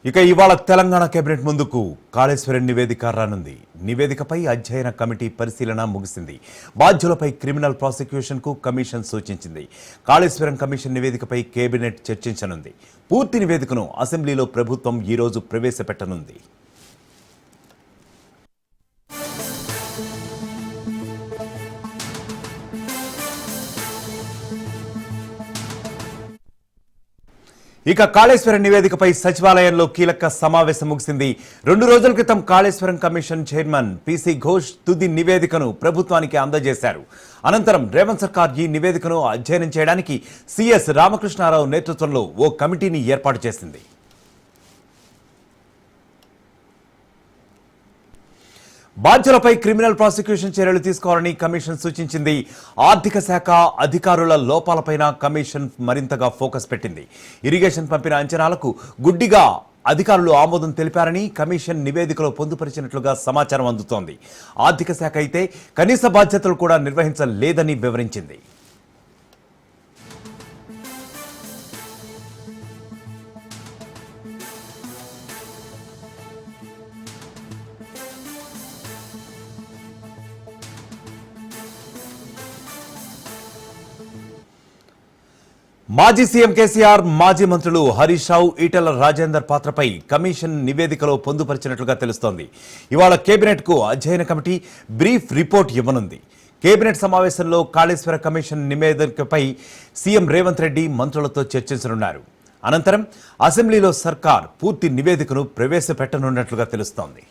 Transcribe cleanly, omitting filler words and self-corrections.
ఇక ఇవాళ తెలంగాణ కేబినెట్ ముందుకు కాళేశ్వరం నివేదిక రానుంది. నివేదికపై అధ్యయన కమిటీ పరిశీలన ముగిసింది. బాధ్యులపై క్రిమినల్ ప్రాసిక్యూషన్కు కమిషన్ సూచించింది. కాళేశ్వరం కమిషన్ నివేదికపై కేబినెట్ చర్చించనుంది. పూర్తి నివేదికను అసెంబ్లీలో ప్రభుత్వం ఈ రోజు ప్రవేశపెట్టనుంది. ఇక కాళేశ్వరం నివేదికపై సచివాలయంలో కీలక సమావేశం ముగిసింది. 2 రోజుల క్రితం Kaleshwaram commission chairman PC Ghosh తుది నివేదికను ప్రభుత్వానికి అందజేశారు. అనంతరం రేవంత్ సర్కార్ ఈ నివేదికను అధ్యయనం చేయడానికి సిఎస్ రామకృష్ణారావు నేతృత్వంలో ఓ కమిటీని ఏర్పాటు చేసింది. బాధ్యులపై క్రిమినల్ ప్రాసిక్యూషన్ చర్యలు తీసుకోవాలని కమిషన్ సూచించింది. ఆర్థిక శాఖ అధికారుల లోపాలపైన కమిషన్ మరింతగా ఫోకస్ పెట్టింది. ఇరిగేషన్ పంపిన అంచనాలకు గుడ్డిగా అధికారులు ఆమోదం తెలిపారని కమిషన్ నివేదికలో పొందుపరిచినట్లుగా సమాచారం అందుతోంది. ఆర్థిక శాఖ అయితే కనీస బాధ్యతలు కూడా నిర్వహించలేదని వివరించింది. మాజీ సీఎం కేసీఆర్, మాజీ మంత్రులు హరీష్ రావు, ఈటెల రాజేందర్ పాత్రపై కమిషన్ నివేదికలో పొందుపరిచినట్లుగా తెలుస్తోంది. ఇవాళ కేబినెట్కు అధ్యయన కమిటీ బ్రీఫ్ రిపోర్ట్ ఇవ్వనుంది. కేబినెట్ సమావేశంలో కాళేశ్వర కమిషన్ నివేదికపై సీఎం రేవంత్ రెడ్డి మంత్రులతో చర్చించనున్నారు. అనంతరం అసెంబ్లీలో సర్కార్ పూర్తి నివేదికను ప్రవేశపెట్టనున్నట్లుగా తెలుస్తోంది.